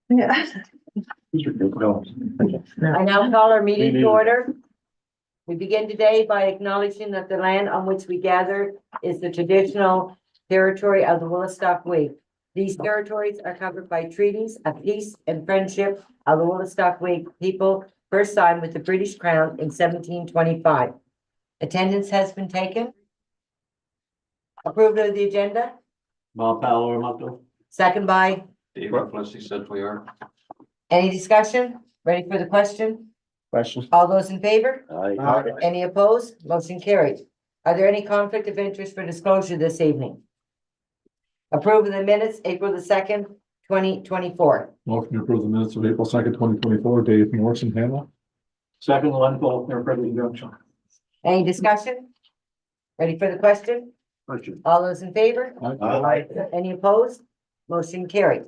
Yeah. I now call our meeting to order. We begin today by acknowledging that the land on which we gather is the traditional territory of the Woolastock Whig. These territories are covered by treaties of peace and friendship of the Woolastock Whig people, first signed with the British Crown in 1725. Attendance has been taken. Approval of the agenda, Bob Powell, Motto. second by, David Plessy said we are. any discussion? Ready for the question? Questions? All those in favor? Aye. Any opposed? Motion carried. Are there any conflict of interest for disclosure this evening? Approve of the minutes, April the 2nd, 2024. Motion to approve the minutes of April 2nd, 2024, Dave Morrison, Hamel. Second one, Faulkner, President Junction. Any discussion? Ready for the question? Question. All those in favor? Aye. Any opposed? Motion carried.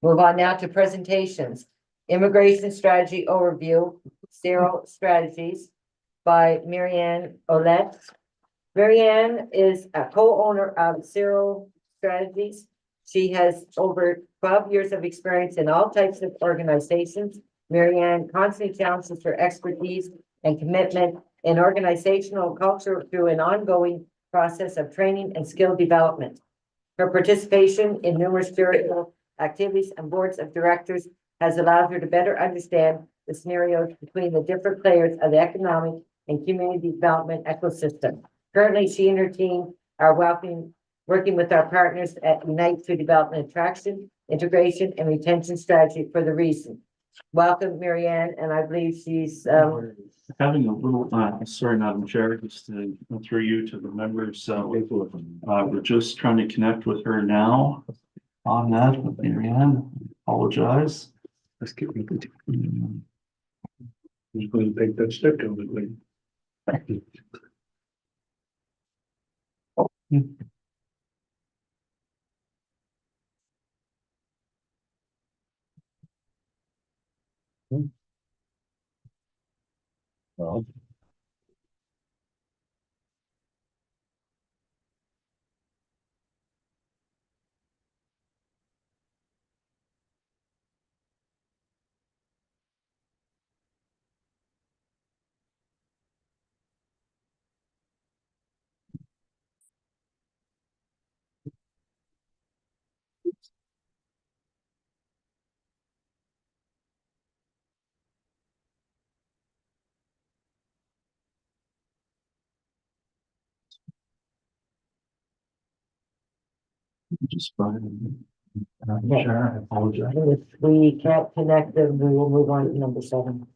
Move on now to presentations. Immigration Strategy Overview, Zero Strategies by Marianne Olette. Marianne is a co-owner of Zero Strategies. She has over 12 years of experience in all types of organizations. Marianne constantly challenges her expertise and commitment in organizational culture through an ongoing process of training and skill development. Her participation in numerous spiritual activities and boards of directors has allowed her to better understand the scenarios between the different players of the economic and community development ecosystem. Currently, she and her team are working with our partners at Unite to develop an attraction, integration, and retention strategy for the region. Welcome, Marianne, and I believe she's Having a little, sorry, Madam Chair, just to go through you to the members, we're just trying to connect with her now on that, with Marianne, apologize. Let's get rid of it. Who's going to take that step down the way? Well. Just fine. Madam Chair, I apologize. if we can't connect them, we will move on to number 7.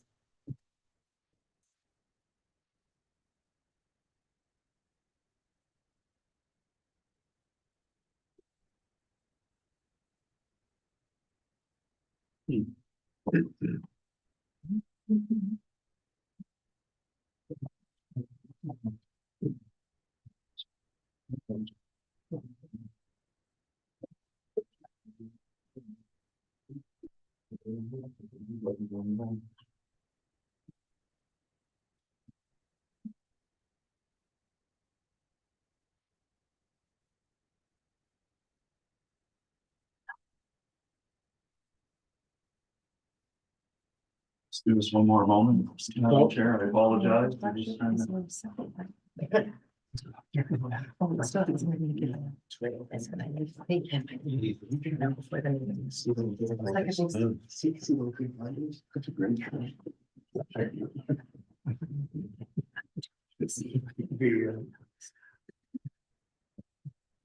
Let's do this one more moment. Madam Chair, I apologize. We're just trying to-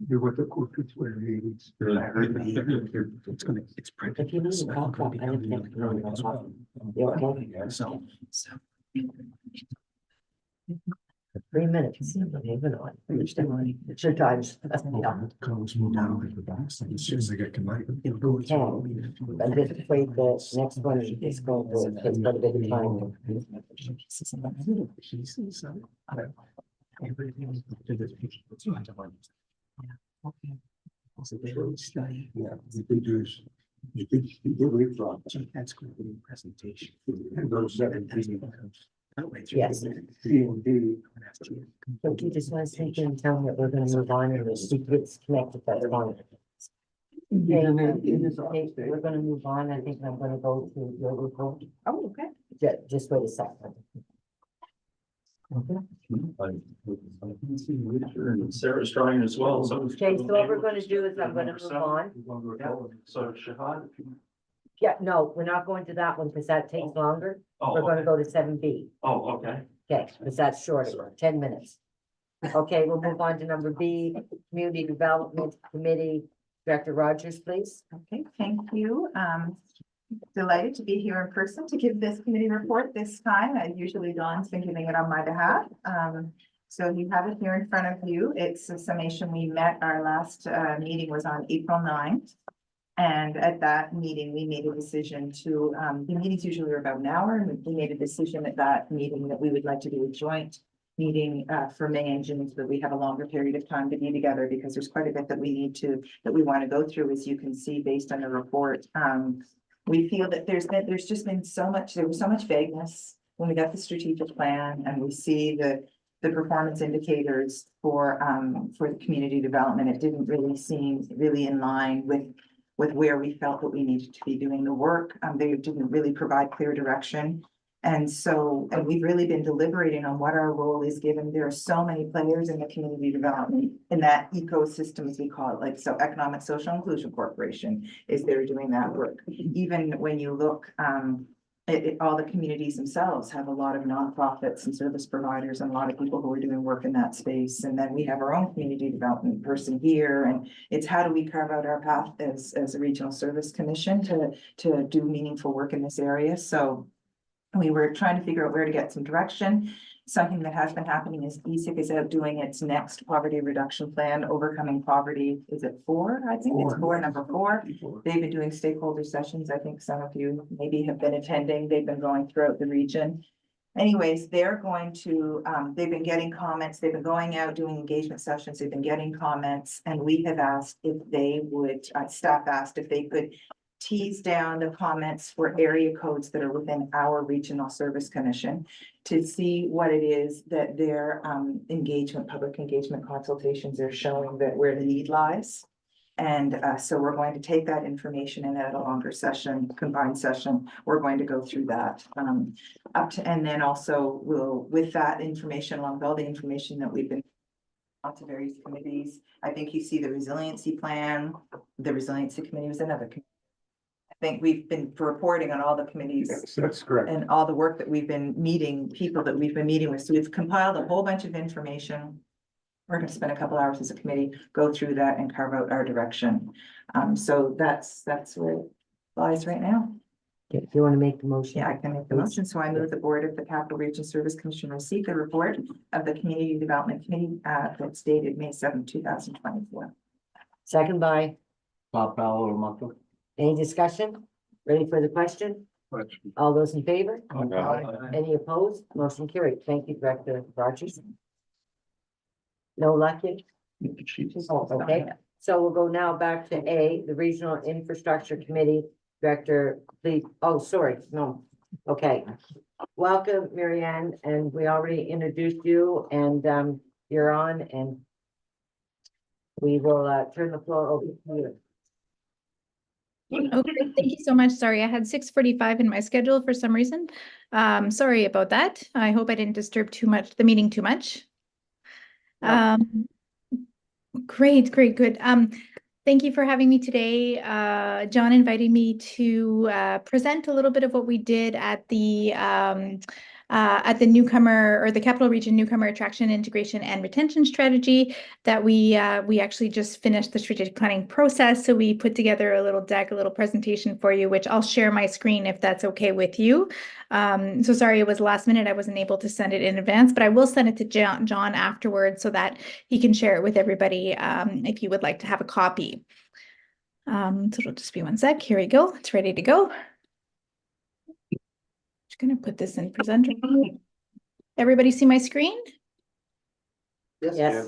You're what the court is where it is. It's gonna, it's printed. If you need to talk about anything, So. 3 minutes. Moving on. It's your time. Colors move down like the box, like as soon as they get combined. I'm just afraid the next one is going to take quite a bit of time. Yeah, you could do is, you could read from. That's going to be a presentation. And those 17. Yes. C&D. So you just want to take in and tell me that we're going to move on and the secrets connected that one. Okay, in his office. we're gonna move on. I think I'm gonna go to your report. Oh, okay. Just wait a second. Sarah's trying as well, so. Okay, so what we're gonna do is I'm gonna move on. So Shahad, if you. Yeah, no, we're not going to that one because that takes longer. Oh, We're gonna okay. go to 7B. Oh, okay. Okay, because that's shorter, 10 minutes. Okay, we'll move on to number B, Community Development Committee, Director Rogers, please. Okay, thank you. Delighted to be here in person to give this committee report this time. Usually Dawn's been giving it on my behalf. So you have it here in front of you. It's a summation. We met, our last meeting was on April 9th. And at that meeting, we made a decision to, the meetings usually are about an hour, and we made a decision at that meeting that we would like to do a joint meeting for May and June, so that we have a longer period of time to be together, because there's quite a bit that we want to go through, as you can see, based on the report. We feel that there's just been so much, there was so much vagueness when we got the strategic plan, and we see the performance indicators for the community development. It didn't really seem really in line with where we felt that we needed to be doing the work. They didn't really provide clear direction. And we've really been deliberating on what our role is, given there are so many players in the community development, in that ecosystem, as we call it, like, so Economic Social Inclusion Corporation is there doing that work. Even when you look, all the communities themselves have a lot of nonprofits and service providers, and a lot of people who are doing work in that space. And then we have our own community development person here, and it's how do we carve out our path as a regional service commission to do meaningful work in this area. So we were trying to figure out where to get some direction. Something that has been happening is ESIC is out doing its next poverty reduction plan, Overcoming Poverty. Is it 4? I think it's number 4. They've been doing stakeholder sessions. I think some of you maybe have been attending. They've been going throughout the region. Anyways, they're going to, they've been getting comments. They've been going out doing engagement sessions. They've been getting comments, and we have asked if they would, staff asked if they could tease down the comments for area codes that are within our regional service commission to see what it is that their public engagement consultations are showing, that where the need lies. And so we're going to take that information, and at a longer session, combined session, we're going to go through that and then also we'll, with that information, along with all the information that we've been to various committees. I think you see the resiliency plan. The resiliency committee was another committee. I think we've been reporting on all the committees. Yes, that's correct. And all the work that we've been meeting, people that we've been meeting with. So we've compiled a whole bunch of information. We're going to spend a couple hours as a committee, go through that and carve out our direction. So that's where it lies right now. If you want to make the motion. Yeah, I can make the motion. So I move the board of the Capital Region Service Commission receive the report of the Community Development Committee that's dated May 7, 2024. Second by, Bob Fallow or Muckle? any discussion? Ready for the question? All those in favor? Any opposed? Motion carried. Thank you, Director Rogers. No luck yet? Oh, okay, so we'll go now back to A, the Regional Infrastructure Committee Director, please. Oh, sorry, no. Okay. Welcome, Marianne, and we already introduced you, and you're on, and we will turn the floor over to you. Okay, thank you so much. Sorry, I had 6:45 in my schedule for some reason. Sorry about that. I hope I didn't disturb the meeting too much. No. Great, good. Thank you for having me today. John invited me to present a little bit of what we did at the newcomer, or the Capital Region Newcomer Attraction, Integration and Retention Strategy that we actually just finished the strategic planning process. So we put together a little deck, a little presentation for you, which I'll share my screen if that's okay with you. So sorry, it was last minute. I wasn't able to send it in advance, but I will send it to John afterwards so that he can share it with everybody if you would like to have a copy. So it'll just be one sec. Here we go. It's ready to go. Just going to put this in presenter. Everybody see my screen? Yes.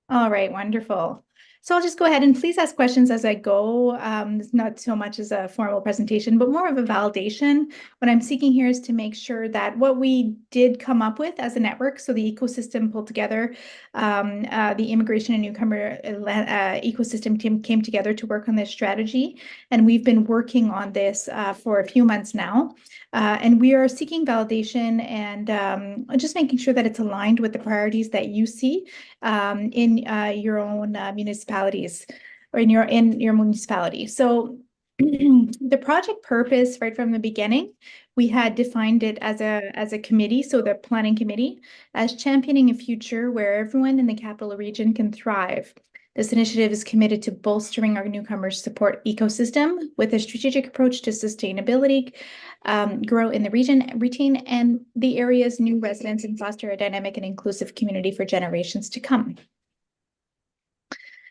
All right, wonderful. So I'll just go ahead and please ask questions as I go. It's not so much as a formal presentation, but more of a validation. What I'm seeking here is to make sure that what we did come up with as a network, so the ecosystem pulled together, the immigration and newcomer ecosystem team came together to work on this strategy. And we've been working on this for a few months now. And we are seeking validation and just making sure that it's aligned with the priorities that you see in your own municipalities or in your municipality. So the project purpose right from the beginning, we had defined it as a committee, so the planning committee, as championing a future where everyone in the capital region can thrive. This initiative is committed to bolstering our newcomers support ecosystem with a strategic approach to sustainability, grow in the region, retain and the area's new residents, and foster a dynamic and inclusive community for generations to come.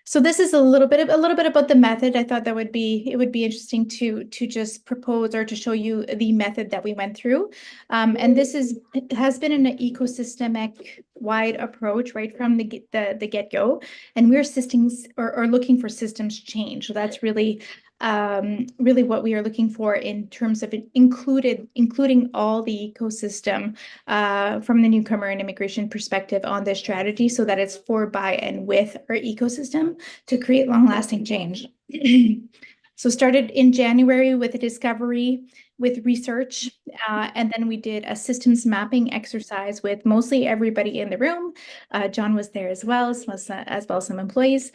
So this is a little bit about the method. I thought that it would be interesting to just propose or to show you the method that we went through. And it has been an ecosystemic wide approach right from the get-go. And we're systems or looking for systems change. So that's really what we are looking for in terms of including all the ecosystem from the newcomer and immigration perspective on this strategy, so that it's for, by, and with our ecosystem to create long-lasting change. So started in January with a discovery, with research, and then we did a systems mapping exercise with mostly everybody in the room. John was there as well as some employees.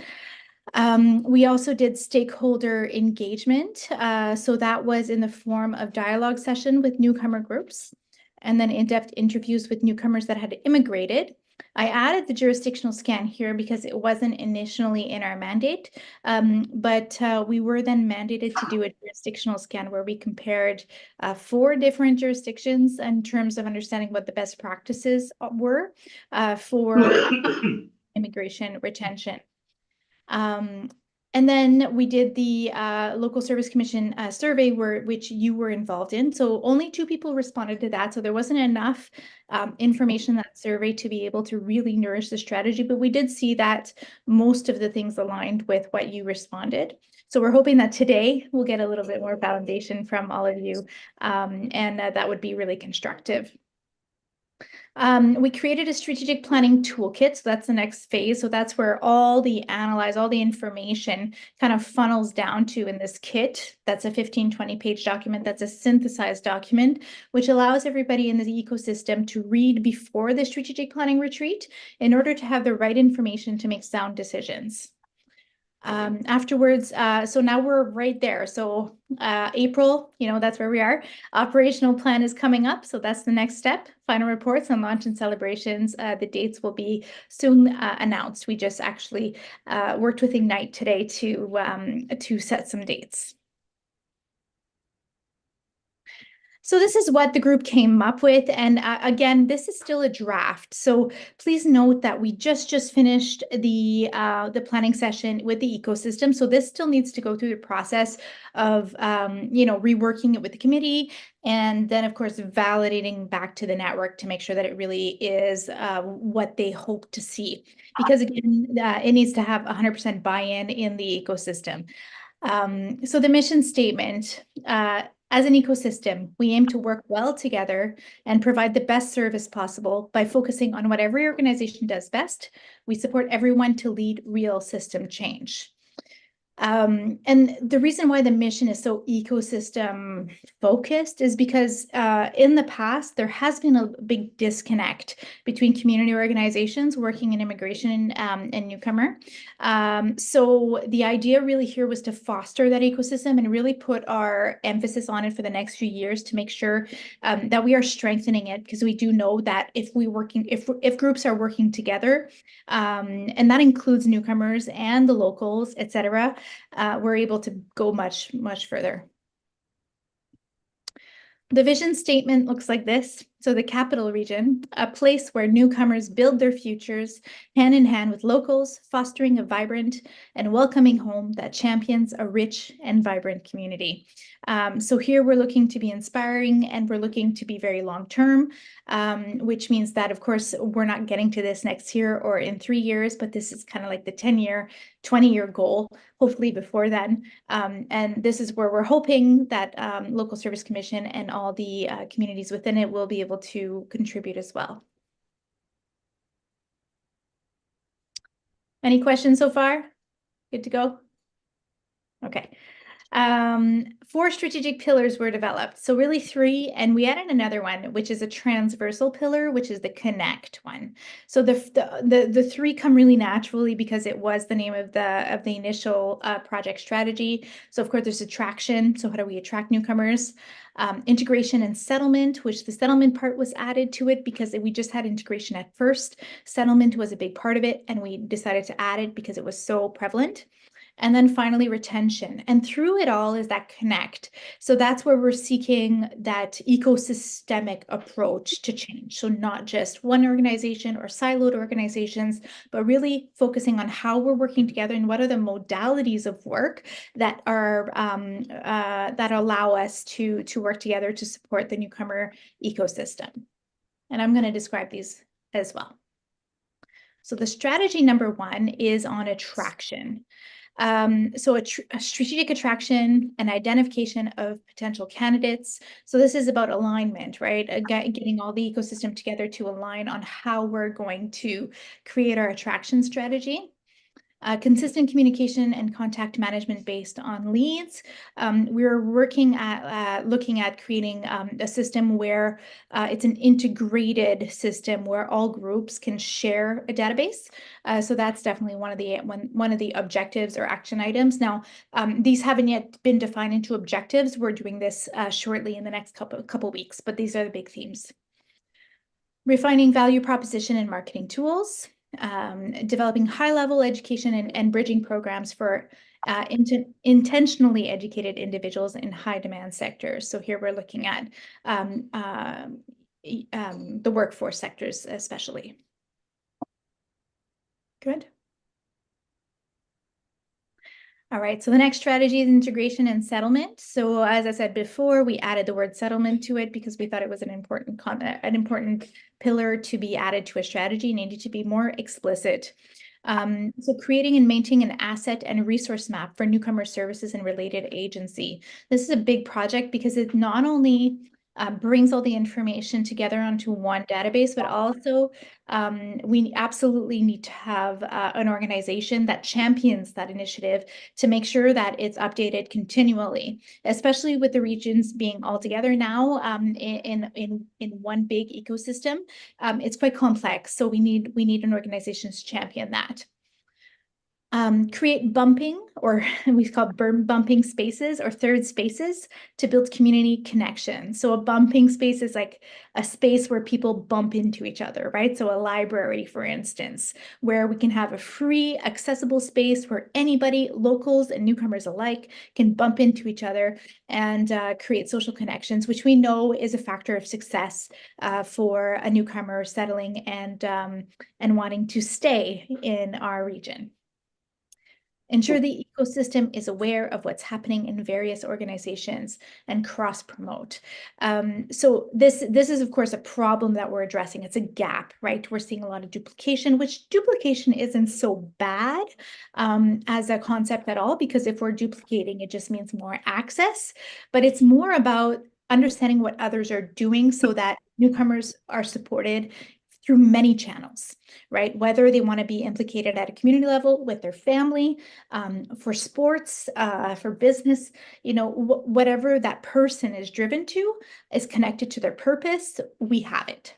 We also did stakeholder engagement. So that was in the form of dialogue session with newcomer groups, and then in-depth interviews with newcomers that had immigrated. I added the jurisdictional scan here because it wasn't initially in our mandate, but we were then mandated to do a jurisdictional scan where we compared 4 different jurisdictions in terms of understanding what the best practices were for immigration retention. And then we did the local service commission survey which you were involved in. So only 2 people responded to that. So there wasn't enough information in that survey to be able to really nourish the strategy. But we did see that most of the things aligned with what you responded. So we're hoping that today we'll get a little bit more validation from all of you. And that would be really constructive. We created a strategic planning toolkit. So that's the next phase. So that's where all the information kind of funnels down to in this kit. That's a 15-20 page document. That's a synthesized document, which allows everybody in the ecosystem to read before the strategic planning retreat in order to have the right information to make sound decisions. Afterwards, so now we're right there. So April, that's where we are. Operational plan is coming up. So that's the next step. Final reports on launch and celebrations. The dates will be soon announced. We just actually worked with Ignite today to set some dates. So this is what the group came up with. And again, this is still a draft. So please note that we just finished the planning session with the ecosystem. So this still needs to go through the process of, reworking it with the committee. And then, of course, validating back to the network to make sure that it really is what they hope to see. Because again, it needs to have 100% buy-in in the ecosystem. So the mission statement, as an ecosystem, we aim to work well together and provide the best service possible by focusing on what every organization does best. We support everyone to lead real system change. And the reason why the mission is so ecosystem focused is because in the past, there has been a big disconnect between community organizations working in immigration and newcomer. So the idea really here was to foster that ecosystem and really put our emphasis on it for the next few years to make sure that we are strengthening it, because we do know that if groups are working together, and that includes newcomers and the locals, etc., we're able to go much, much further. The vision statement looks like this. so the capital region, a place where newcomers build their futures hand in hand with locals, fostering a vibrant and welcoming home that champions a rich and vibrant community. So here we're looking to be inspiring and we're looking to be very long-term, which means that, of course, we're not getting to this next year or in 3 years, but this is kind of like the 10-year, 20-year goal, hopefully before then. And this is where we're hoping that Local Service Commission and all the communities within it will be able to contribute as well. Any questions so far? Good to go? Okay. 4 strategic pillars were developed. So really 3, and we added another one, which is a transversal pillar, which is the connect one. So the 3 come really naturally because it was the name of the initial project strategy. So of course there's attraction. So how do we attract newcomers? Integration and settlement, which the settlement part was added to it because we just had integration at first. Settlement was a big part of it, and we decided to add it because it was so prevalent. And then finally, retention. And through it all is that connect. So that's where we're seeking that ecosystemic approach to change. So not just one organization or siloed organizations, but really focusing on how we're working together and what are the modalities of work that are that allow us to work together to support the newcomer ecosystem. And I'm going to describe these as well. So the strategy number 1 is on attraction. So a strategic attraction and identification of potential candidates. So this is about alignment, right? Getting all the ecosystem together to align on how we're going to create our attraction strategy. Consistent communication and contact management based on leads. We're working at looking at creating a system where it's an integrated system where all groups can share a database. So that's definitely one of the objectives or action items. Now, these haven't yet been defined into objectives. We're doing this shortly in the next couple weeks, but these are the big themes. Refining value proposition and marketing tools. Developing high-level education and bridging programs for intentionally educated individuals in high-demand sectors. So here we're looking at the workforce sectors especially. Good. All right, so the next strategy is integration and settlement. So as I said before, we added the word settlement to it because we thought it was an important pillar to be added to a strategy, needed to be more explicit. So creating and maintaining an asset and resource map for newcomer services and related agency. This is a big project because it not only brings all the information together onto one database, but also we absolutely need to have an organization that champions that initiative to make sure that it's updated continually, especially with the regions being all together now in one big ecosystem. It's quite complex, so we need an organization to champion that. Create bumping, or we call bumping spaces or third spaces to build community connection. So a bumping space is like a space where people bump into each other, right? So a library, for instance, where we can have a free, accessible space where anybody, locals and newcomers alike, can bump into each other and create social connections, which we know is a factor of success for a newcomer settling and wanting to stay in our region. Ensure the ecosystem is aware of what's happening in various organizations and cross-promote. So this is, of course, a problem that we're addressing. It's a gap, right? We're seeing a lot of duplication, which duplication isn't so bad as a concept at all, because if we're duplicating, it just means more access. But it's more about understanding what others are doing so that newcomers are supported through many channels, right? Whether they want to be implicated at a community level with their family, for sports, for business, you know, whatever that person is driven to is connected to their purpose, we have it.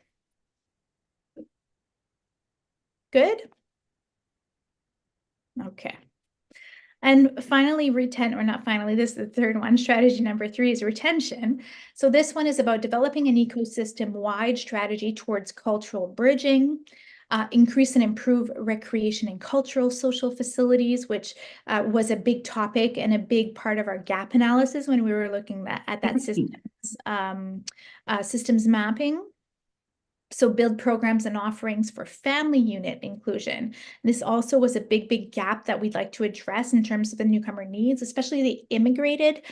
Good? Okay. And finally, this is the third one, strategy number 3 is retention. So this one is about developing an ecosystem-wide strategy towards cultural bridging, increase and improve recreation and cultural social facilities, which was a big topic and a big part of our gap analysis when we were looking at that systems mapping. So build programs and offerings for family unit inclusion. This also was a big gap that we'd like to address in terms of the newcomer needs, especially the emigrated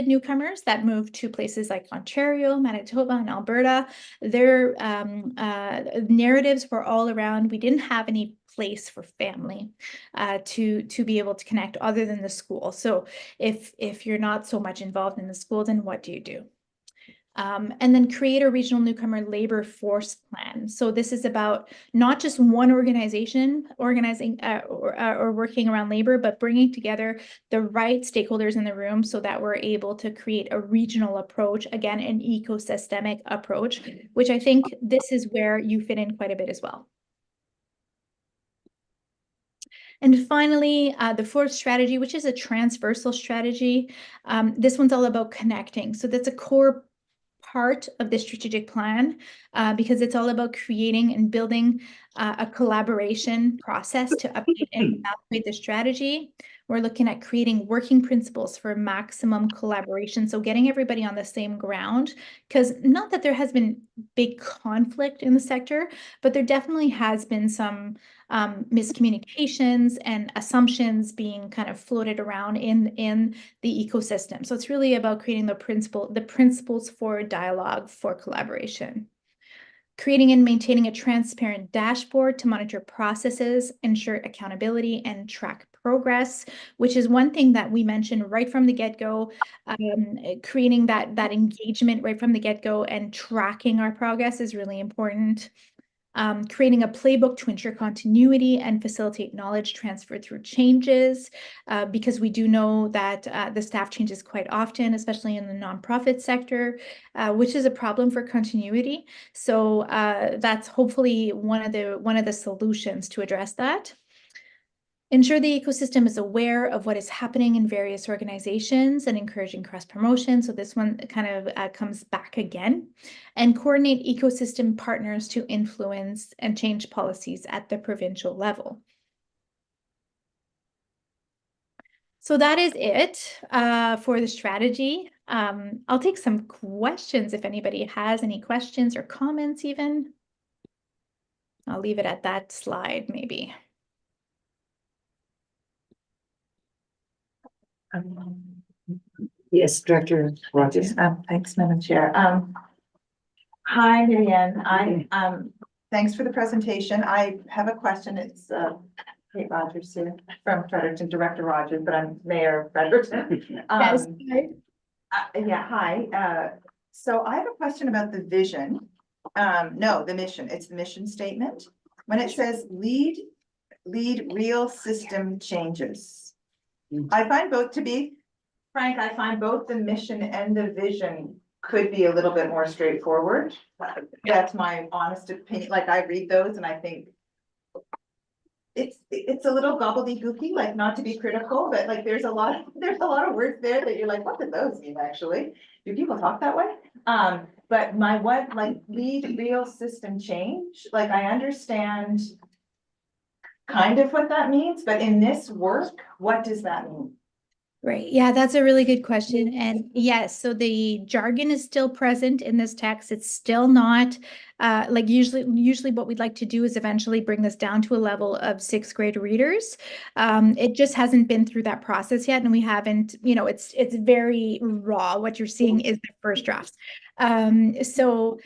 newcomers that moved to places like Ontario, Manitoba, and Alberta. Their narratives were all around, we didn't have any place for family to be able to connect other than the school. So if you're not so much involved in the school, then what do you do? And then create a regional newcomer labor force plan. So this is about not just one organization organizing or working around labor, but bringing together the right stakeholders in the room so that we're able to create a regional approach, again, an ecosystemic approach, which I think this is where you fit in quite a bit as well. And finally, the fourth strategy, which is a transversal strategy. This one's all about connecting. So that's a core part of the strategic plan because it's all about creating and building a collaboration process to update and evaluate the strategy. We're looking at creating working principles for maximum collaboration. So getting everybody on the same ground, because not that there has been big conflict in the sector, but there definitely has been some miscommunications and assumptions being kind of floated around in the ecosystem. So it's really about creating the principles for dialogue, for collaboration. Creating and maintaining a transparent dashboard to monitor processes, ensure accountability, and track progress, which is one thing that we mentioned right from the get-go. Creating that engagement right from the get-go and tracking our progress is really important. Creating a playbook to ensure continuity and facilitate knowledge transfer through changes, because we do know that the staff changes quite often, especially in the nonprofit sector, which is a problem for continuity. So that's hopefully one of the solutions to address that. Ensure the ecosystem is aware of what is happening in various organizations and encouraging cross-promotion. So this one kind of comes back again. And coordinate ecosystem partners to influence and change policies at the provincial level. So that is it for the strategy. I'll take some questions if anybody has any questions or comments even. I'll leave it at that slide maybe. Yes, Director Rogers. Thanks, Madam Chair. Hi, Marianne. Thanks for the presentation. I have a question. It's Kate Rogers here from Fredericton, Director Rogers, but I'm Mayor Fredericton. Yes. Yeah, hi. So I have a question about the vision. No, the mission. It's the mission statement. When it says lead real system changes. I find both, to be frank, I find both the mission and the vision could be a little bit more straightforward. That's my honest opinion. Like I read those and I think it's a little gobbledygooky, like not to be critical, but like there's a lot of words there that you're like, what do those mean actually? Do people talk that way? But lead real system change, like I understand kind of what that means, but in this work, what does that mean? Right. Yeah, that's a really good question. And yes, so the jargon is still present in this text. It's still not like usually what we'd like to do is eventually bring this down to a level of 6th grade readers. It just hasn't been through that process yet. And we haven't, it's very raw. What you're seeing is the first drafts. So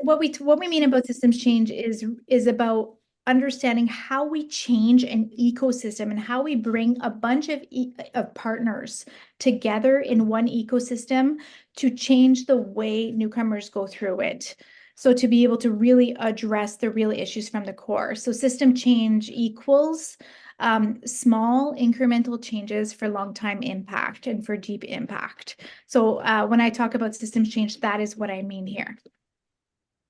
what we mean about systems change is about understanding how we change an ecosystem and how we bring a bunch of partners together in one ecosystem to change the way newcomers go through it. So to be able to really address the real issues from the core. So system change equals small incremental changes for long-time impact and for deep impact. So when I talk about systems change, that is what I mean here.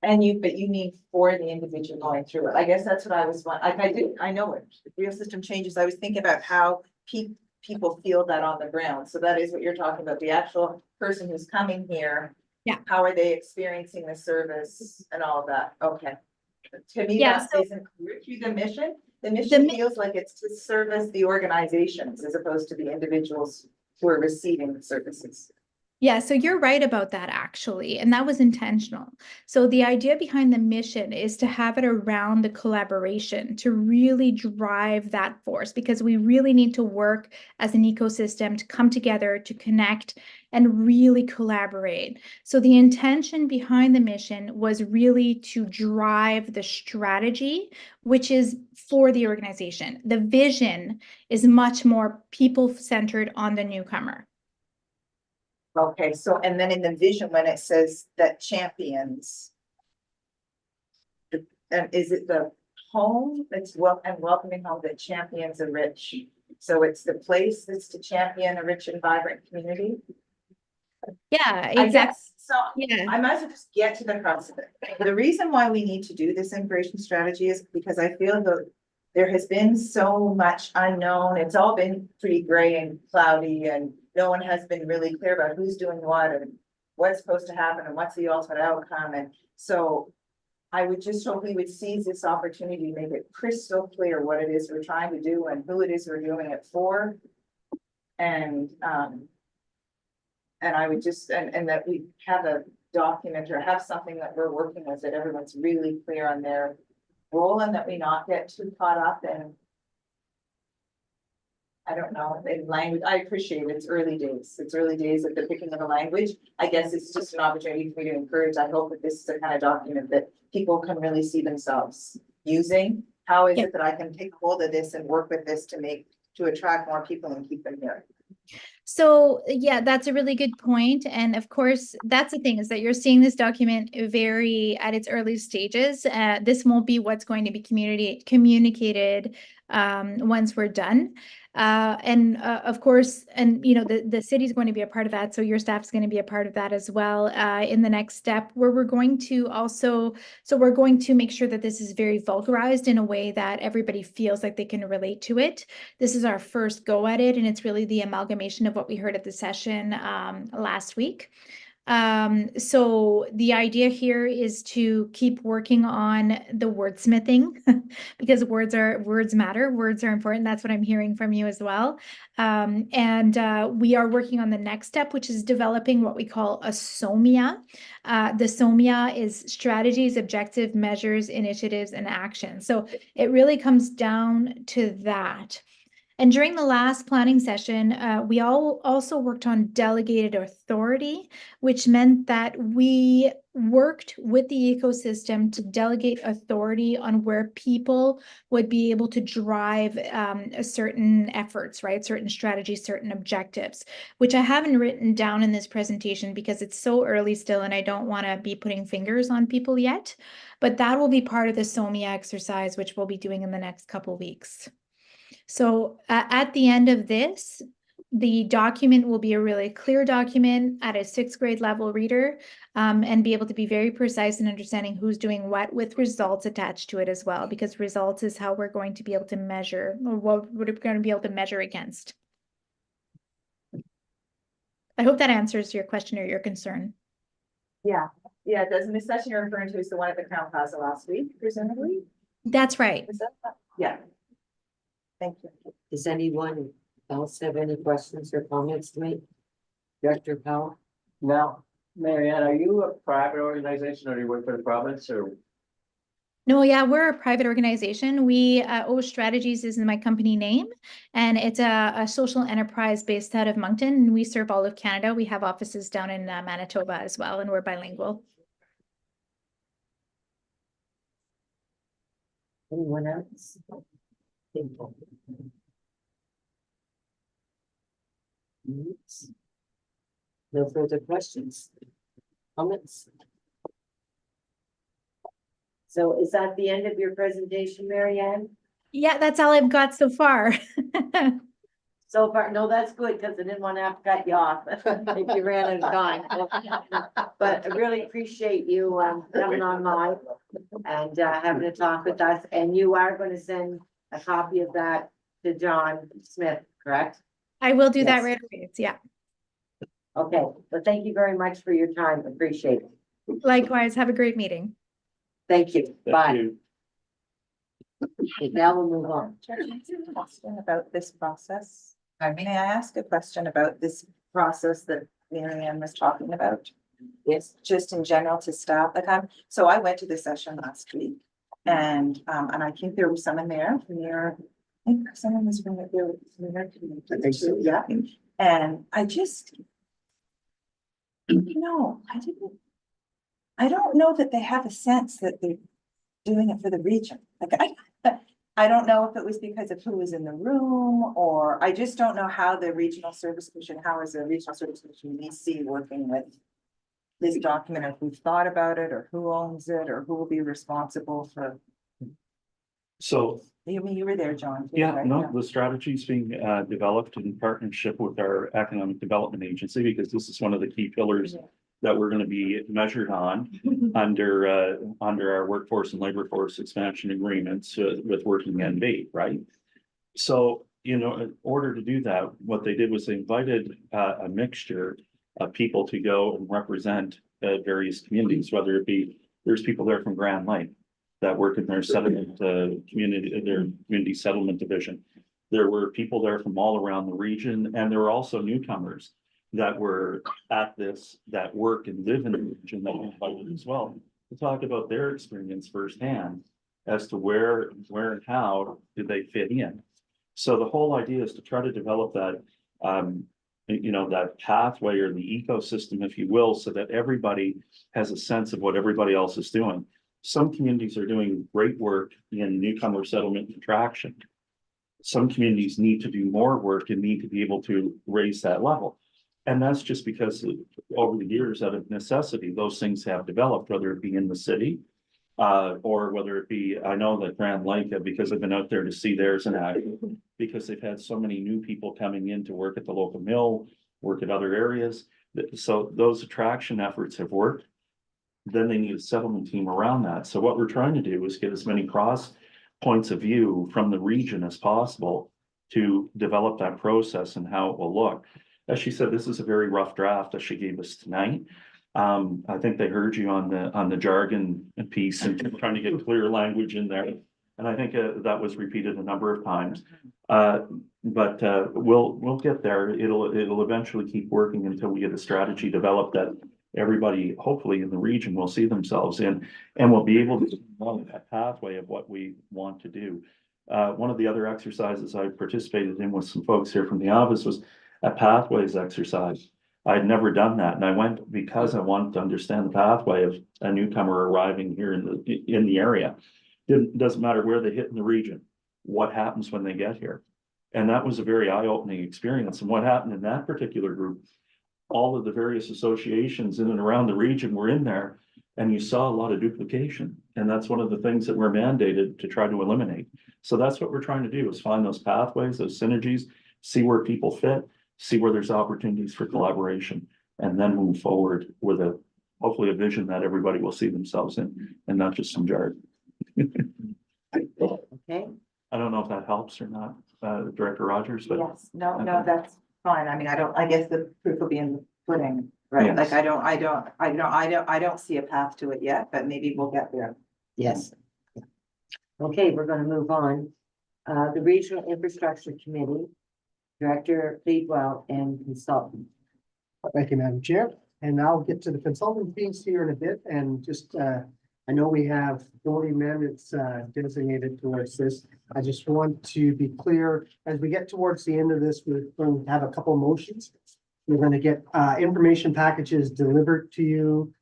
But you mean for the individual going through it. I guess that's what I was, like I know it, real system changes. I was thinking about how people feel that on the ground. So that is what you're talking about, the actual person who's coming here. Yeah. How are they experiencing the service and all of that? Okay. To me, Yeah, that isn't clear through the mission. The mission feels like it's to service the organizations as opposed to the individuals who are receiving the services. Yeah, so you're right about that actually, and that was intentional. So the idea behind the mission is to have it around the collaboration, to really drive that force, because we really need to work as an ecosystem to come together, to connect, and really collaborate. So the intention behind the mission was really to drive the strategy, which is for the organization. The vision is much more people-centered on the newcomer. Okay, so, and then in the vision, when it says that champions. And is it the home that's and welcoming home that champions a rich? So it's the place that's to champion a rich and vibrant community? Yeah, I exactly. guess, so Yeah. I might as well just get to the crux of it. The reason why we need to do this immigration strategy is because I feel that there has been so much unknown. It's all been pretty gray and cloudy, and no one has been really clear about who's doing what and what's supposed to happen and what's the ultimate outcome. And so I would just hope we would seize this opportunity to make it crystal clear what it is we're trying to do and who it is we're doing it for. And I would just, and that we have a document or have something that we're working with, that everyone's really clear on their role, and that we not get too caught up in, I don't know, in language. I appreciate it. It's early days. It's early days of the picking of the language. I guess it's just an opportunity for me to encourage. I hope that this is the kind of document that people can really see themselves using. How is Yeah. it that I can take hold of this and work with this to attract more people and keep them here? So yeah, that's a really good point. And of course, that's the thing, is that you're seeing this document very at its early stages. This won't be what's going to be communicated once we're done. And of course, and you know, the city's going to be a part of that. So your staff's going to be a part of that as well in the next step, where we're going to also, so we're going to make sure that this is very vulgarized in a way that everybody feels like they can relate to it. This is our first go at it, and it's really the amalgamation of what we heard at the session last week. So the idea here is to keep working on the wordsmithing because words matter, words are important. That's what I'm hearing from you as well. And we are working on the next step, which is developing what we call a SOMIA. The SOMIA is strategies, objective, measures, initiatives, and actions. So it really comes down to that. And during the last planning session, we all also worked on delegated authority, which meant that we worked with the ecosystem to delegate authority on where people would be able to drive certain efforts, right? Certain strategies, certain objectives, which I haven't written down in this presentation because it's so early still and I don't want to be putting fingers on people yet. But that will be part of the SOMIA exercise, which we'll be doing in the next couple of weeks. So at the end of this, the document will be a really clear document at a 6th grade level reader and be able to be very precise in understanding who's doing what, with results attached to it as well, because results is how we're going to be able to measure, or what we're going to be able to measure against. I hope that answers your question or your concern. Yeah, doesn't the session you're referring to is the one at the Crown Plaza last week, presumably? That's right. Is that? Yeah. Thank you. Does anyone else have any questions or comments to make? Director Powell? Now, Marianne, are you a private organization or do you work for the province or? No, yeah, we're a private organization. We, O Strategies is my company name, and it's a social enterprise based out of Moncton, and we serve all of Canada. We have offices down in Manitoba as well, and we're bilingual. Anyone else? No further questions? Comments? So is that the end of your presentation, Marianne? Yeah, that's all I've got so far. So far, no, that's good, because I didn't want to have to cut you off if you ran out of time. But I really appreciate you coming on live and having a talk with us. And you are going to send a copy of that to John Smith, correct? I will do that Yes. right away. Yeah. Okay, well, thank you very much for your time. Appreciate it. Likewise, have a great meeting. Thank you. Thank Bye. you. Okay, now we'll move on. Chair, can I ask a question about this process? May I ask a question about this process that Mary Ann was talking about, Yes. just in general to staff the time. So I went to the session last week. And I think there was someone there from your, I think someone was from the. I think so. Yeah, and I just. No, I don't know that they have a sense that they're doing it for the region. Like I don't know if it was because of who was in the room, or I just don't know how the Regional Service Commission, how is the Regional Service Commission VC working with this document, if we've thought about it, or who owns it, or who will be responsible for, So, you mean, you were there, John? too, yeah, right? no, the strategy is being developed in partnership with our Economic Development Agency, because this is one of the key pillars that we're gonna be measured on under our workforce and labor force expansion agreements with working NB, right? So, you know, in order to do that, what they did was they invited a mixture of people to go and represent various communities, whether it be, there's people there from Grand Lake that work in their settlement community, their community settlement division. There were people there from all around the region, and there were also newcomers that were at this, that work and live in the region that we invited as well, to talk about their experience firsthand as to where and how did they fit in. So the whole idea is to try to develop that, you know, that pathway or the ecosystem, if you will, so that everybody has a sense of what everybody else is doing. Some communities are doing great work in newcomer settlement and attraction. Some communities need to do more work and need to be able to raise that level. And that's just because over the years, out of necessity, those things have developed, whether it be in the city, or whether it be, I know that Grand Lake, because I've been out there to see theirs and act, because they've had so many new people coming in to work at the local mill, work at other areas. So those attraction efforts have worked. Then they need a settlement team around that. So what we're trying to do is get as many cross points of view from the region as possible to develop that process and how it will look. As she said, this is a very rough draft that she gave us tonight. I think they heard you on the jargon piece and trying to get clear language in there. And I think that was repeated a number of times. But we'll get there. It'll eventually keep working until we get a strategy developed that everybody, hopefully in the region, will see themselves in, and will be able to follow that pathway of what we want to do. One of the other exercises I participated in with some folks here from the office was a pathways exercise. I had never done that, and I went because I wanted to understand the pathway of a newcomer arriving here in the area. It doesn't matter where they hit in the region, what happens when they get here. And that was a very eye-opening experience. And what happened in that particular group, all of the various associations in and around the region were in there, and you saw a lot of duplication. And that's one of the things that we're mandated to try to eliminate. So that's what we're trying to do, is find those pathways, those synergies, see where people fit, see where there's opportunities for collaboration, and then move forward with hopefully a vision that everybody will see themselves in, and not just some jargon. Okay, I don't know if that helps or not, Director Rogers, but. Yes, no, that's fine. I mean, I guess the proof will be in the pudding, right? Yes. Like, I don't see a path to it yet, but maybe we'll get there. yes. Okay, we're gonna move on. The Regional Infrastructure Committee, Director Pleadwell and consultant. Thank you, Madam Chair. And I'll get to the consultant piece here in a bit, and just, I know we have 40 minutes designated towards this. I just want to be clear, as we get towards the end of this, we're going to have a couple motions. We're going to get information packages delivered to you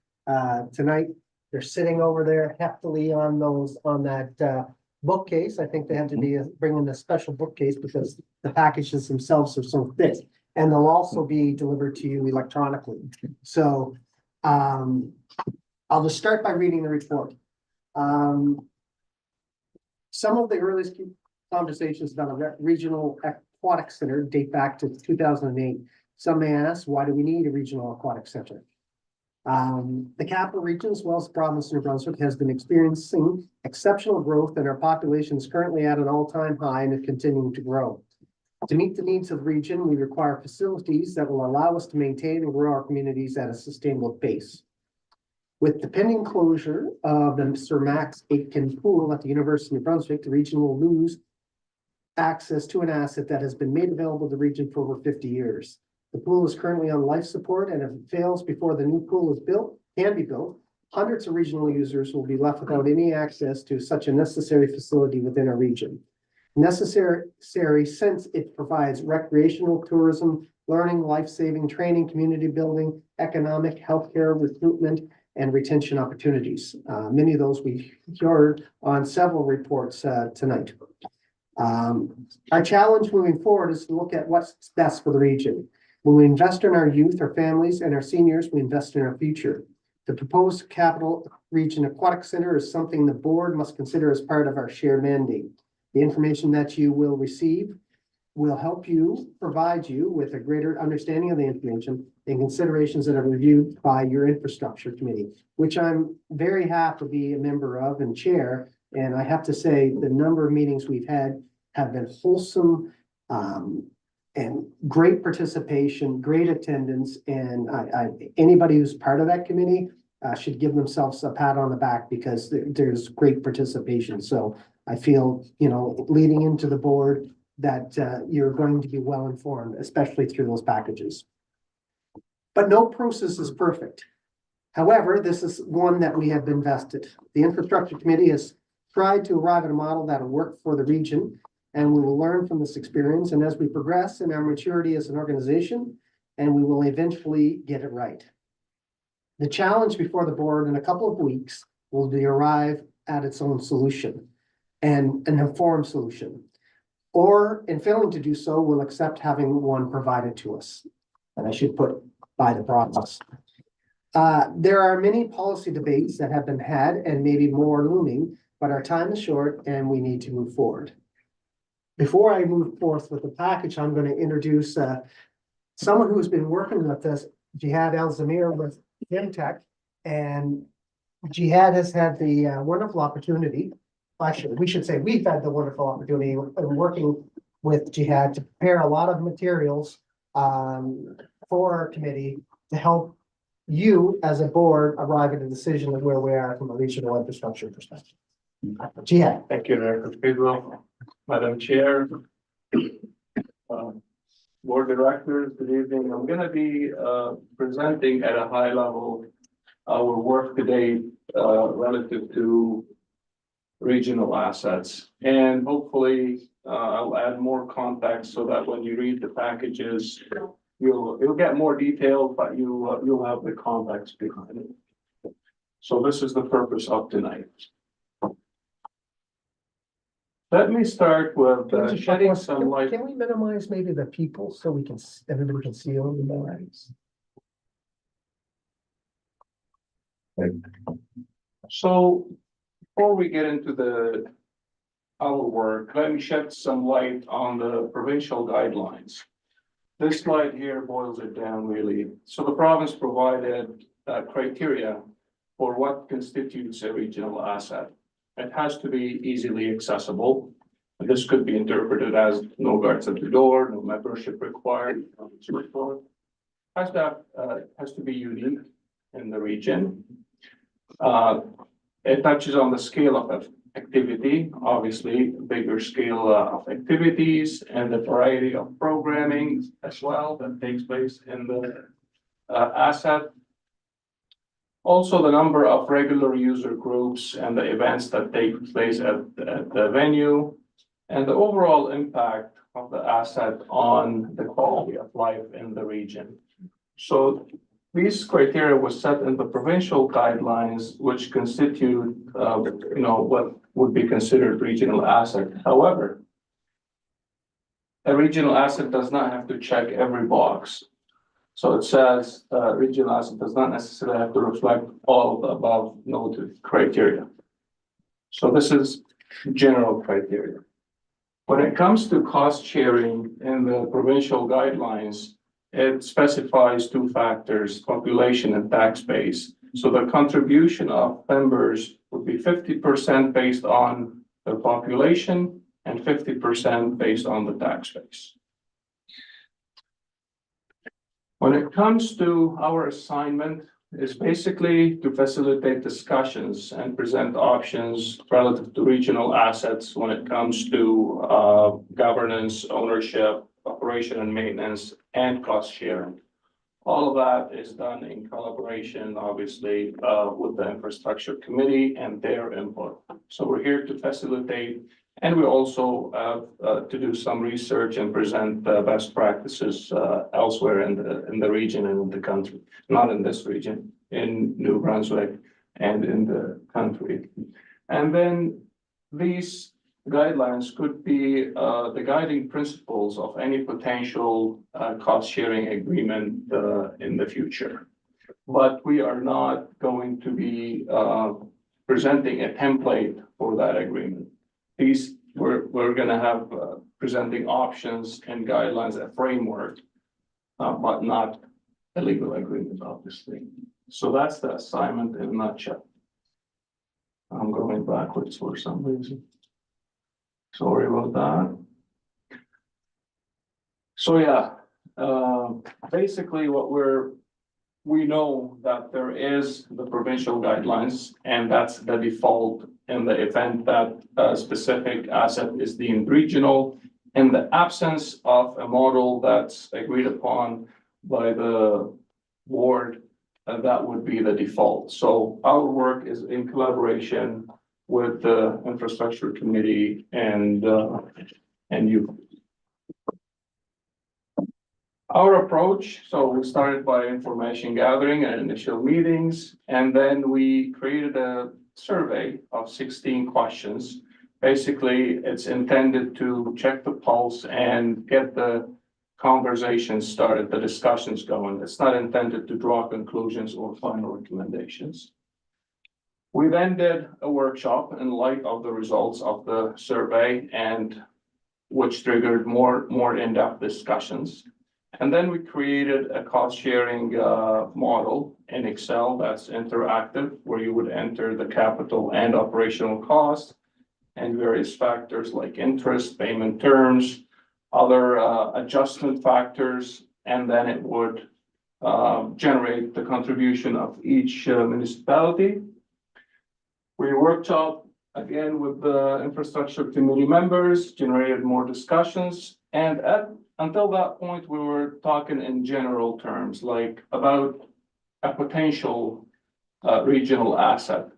tonight. They're sitting over there heftily on that bookcase. I think they had to be bringing a special bookcase because the packages themselves are so thick. And they'll also be delivered to you electronically. So I'll just start by reading the report. Some of the earliest conversations about a regional aquatic center date back to 2008. Some may ask, why do we need a regional aquatic center? The capital region, as well as the province of New Brunswick, has been experiencing exceptional growth, and our population is currently at an all-time high and is continuing to grow. To meet the needs of the region, we require facilities that will allow us to maintain and grow our communities at a sustainable pace. With the pending closure of the Sir Max Aitken Pool at the University of New Brunswick, the region will lose access to an asset that has been made available to the region for over 50 years. The pool is currently on life support, and if it fails before the new pool is built, can be built, hundreds of regional users will be left without any access to such a necessary facility within a region. Necessary since it provides recreational tourism, learning, life-saving training, community building, economic, healthcare, recruitment, and retention opportunities. Many of those we heard on several reports tonight. Our challenge moving forward is to look at what's best for the region. When we invest in our youth, our families, and our seniors, we invest in our future. The proposed Capital Region Aquatic Center is something the board must consider as part of our shared mandate. The information that you will receive will help you, provide you with a greater understanding of the information and considerations that are reviewed by your infrastructure committee, which I'm very happy to be a member of and chair. And I have to say, the number of meetings we've had have been wholesome, and great participation, great attendance. And anybody who's part of that committee should give themselves a pat on the back because there's great participation. So I feel, leading into the board that you're going to be well informed, especially through those packages. But no process is perfect. However, this is one that we have invested. The infrastructure committee has tried to arrive at a model that will work for the region, and we will learn from this experience. And as we progress in our maturity as an organization, and we will eventually get it right. The challenge before the board in a couple of weeks will be arrive at its own solution and an informed solution. Or in failing to do so, we'll accept having one provided to us. And I should put by the process. There are many policy debates that have been had and maybe more looming, but our time is short and we need to move forward. Before I move forth with the package, I'm going to introduce someone who has been working with us, Jihad El-Zamir with Tech, and Jihad has had the wonderful opportunity. We should say we've had the wonderful opportunity of working with Jihad to prepare a lot of materials for our committee to help you as a board arrive at a decision of where we are from a regional infrastructure perspective. Jihad. Thank you, Director Tidwell, Madam Chair, Board Directors, good evening. I'm gonna be presenting at a high level our work today relative to regional assets. And hopefully I'll add more context so that when you read the packages, you'll get more detail, but you'll have the context behind it. So this is the purpose of tonight. Let me start with shedding some light. Can we minimize maybe the people so we can, everybody can see a little more? So before we get into our work, let me shed some light on the provincial guidelines. This slide here boils it down really. So the province provided criteria for what constitutes a regional asset. It has to be easily accessible. And this could be interpreted as no guards at the door, no membership required, and so forth. Has to be unique in the region. It touches on the scale of activity, obviously bigger scale of activities and the variety of programming as well that takes place in the asset. Also, the number of regular user groups and the events that take place at the venue, and the overall impact of the asset on the quality of life in the region. So these criteria were set in the provincial guidelines, which constitute, what would be considered regional asset. However, a regional asset does not have to check every box. So it says regional asset does not necessarily have to reflect all of the above noted criteria. So this is general criteria. When it comes to cost sharing in the provincial guidelines, it specifies two factors, population and tax base. So the contribution of members would be 50% based on the population and 50% based on the tax base. When it comes to our assignment, it's basically to facilitate discussions and present options relative to regional assets when it comes to governance, ownership, operation and maintenance, and cost sharing. All of that is done in collaboration, obviously, with the infrastructure committee and their input. So we're here to facilitate, and we also have to do some research and present best practices elsewhere in the region and in the country, not in this region, in New Brunswick and in the country. And then these guidelines could be the guiding principles of any potential cost sharing agreement in the future. But we are not going to be presenting a template for that agreement. We're gonna have presenting options and guidelines, a framework, but not a legal agreement, obviously. So that's the assignment in a nutshell. I'm going backwards for some reason. Sorry about that. So yeah, basically we know that there is the provincial guidelines, and that's the default in the event that a specific asset is deemed regional. In the absence of a model that's agreed upon by the board, that would be the default. So our work is in collaboration with the infrastructure committee and you. Our approach, so we started by information gathering and initial meetings, and then we created a survey of 16 questions. Basically, it's intended to check the pulse and get the conversation started, the discussions going. It's not intended to draw conclusions or final recommendations. We then did a workshop in light of the results of the survey, and which triggered more in-depth discussions. And then we created a cost sharing model in Excel that's interactive, where you would enter the capital and operational costs and various factors like interest, payment terms, other adjustment factors, and then it would generate the contribution of each municipality. We workshop again with the infrastructure committee members, generated more discussions, and until that point, we were talking in general terms, like about a potential regional asset.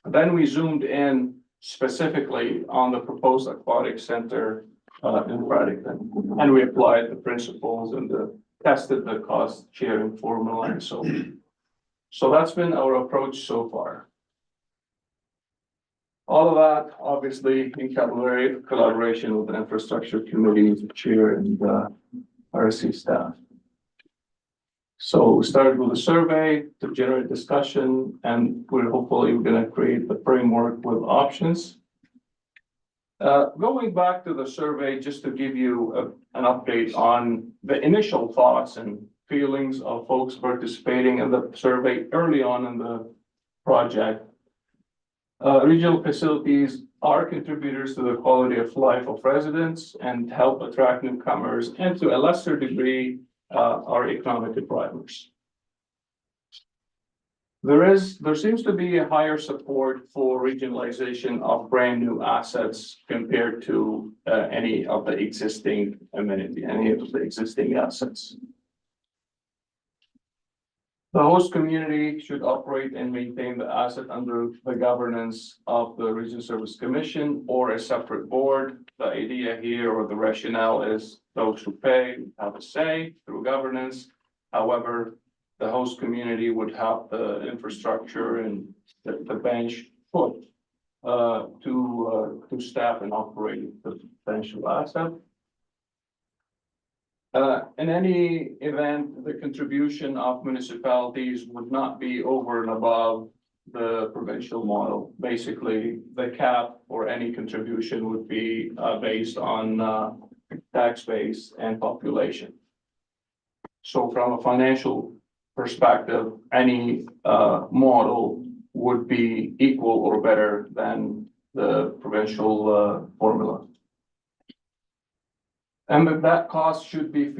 Then we zoomed in specifically on the proposed aquatic center in Fredericton, and we applied the principles and tested the cost sharing formula and so on. So that's been our approach so far. All of that, obviously, in collaboration with the infrastructure committee, the chair, and RSC staff. So we started with a survey to generate discussion, and we're going to create the framework with options. Going back to the survey, just to give you an update on the initial thoughts and feelings of folks participating in the survey early on in the project. Regional facilities are contributors to the quality of life of residents and help attract newcomers, and to a lesser degree, are economic drivers. There seems to be a higher support for regionalization of brand new assets compared to any of the existing assets. The host community should operate and maintain the asset under the governance of the Regional Service Commission or a separate board. The idea here, or the rationale, is those who pay have a say through governance. However, the host community would have the infrastructure and the bench put to staff and operate the potential asset. In any event, the contribution of municipalities would not be over and above the provincial model. Basically, the cap for any contribution would be based on tax base and population. So from a financial perspective, any model would be equal or better than the provincial formula. And that cost should be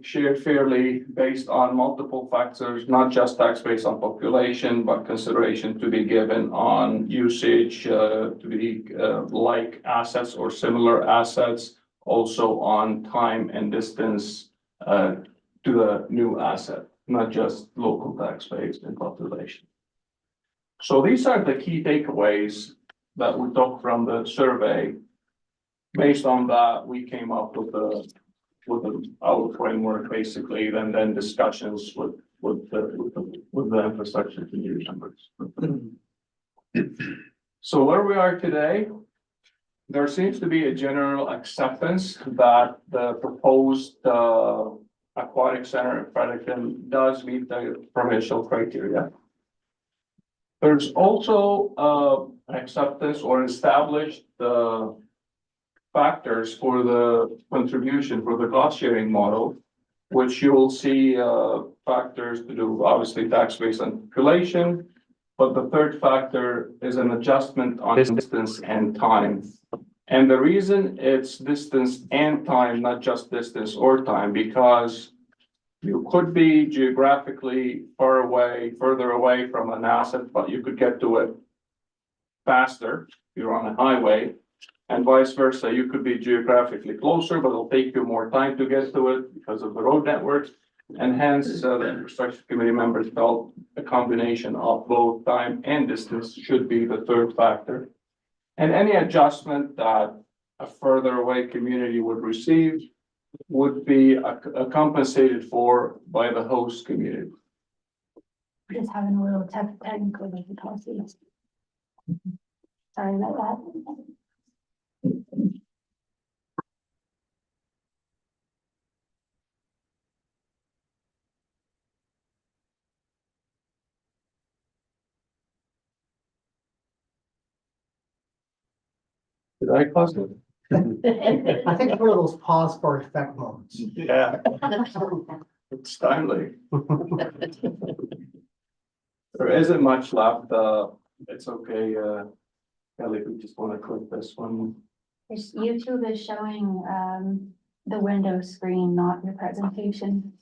shared fairly based on multiple factors, not just tax based on population, but consideration to be given on usage, to be like assets or similar assets, also on time and distance to the new asset, not just local tax base and population. So these are the key takeaways that we took from the survey. Based on that, we came up with our framework basically, and then discussions with the infrastructure community members. So where we are today, there seems to be a general acceptance that the proposed aquatic center in Fredericton does meet the provincial criteria. There's also acceptance or established factors for the contribution for the cost sharing model, which you will see factors to do, obviously tax base and population. But the third factor is an adjustment on distance and time. And the reason it's distance and time, not just distance or time, because you could be geographically further away from an asset, but you could get to it faster if you're on a highway. And vice versa, you could be geographically closer, but it'll take you more time to get to it because of the road networks. And hence, the infrastructure committee members felt a combination of both time and distance should be the third factor. And any adjustment that a further away community would receive would be compensated for by the host community. Just having a little technical difficulties. Sorry about that. Did I cause it? I think it's one of those pause for effect moments. Yeah, it's timely. There isn't much left. It's okay. Kelly, we just want to click this one. YouTube is showing the window screen, not your presentation.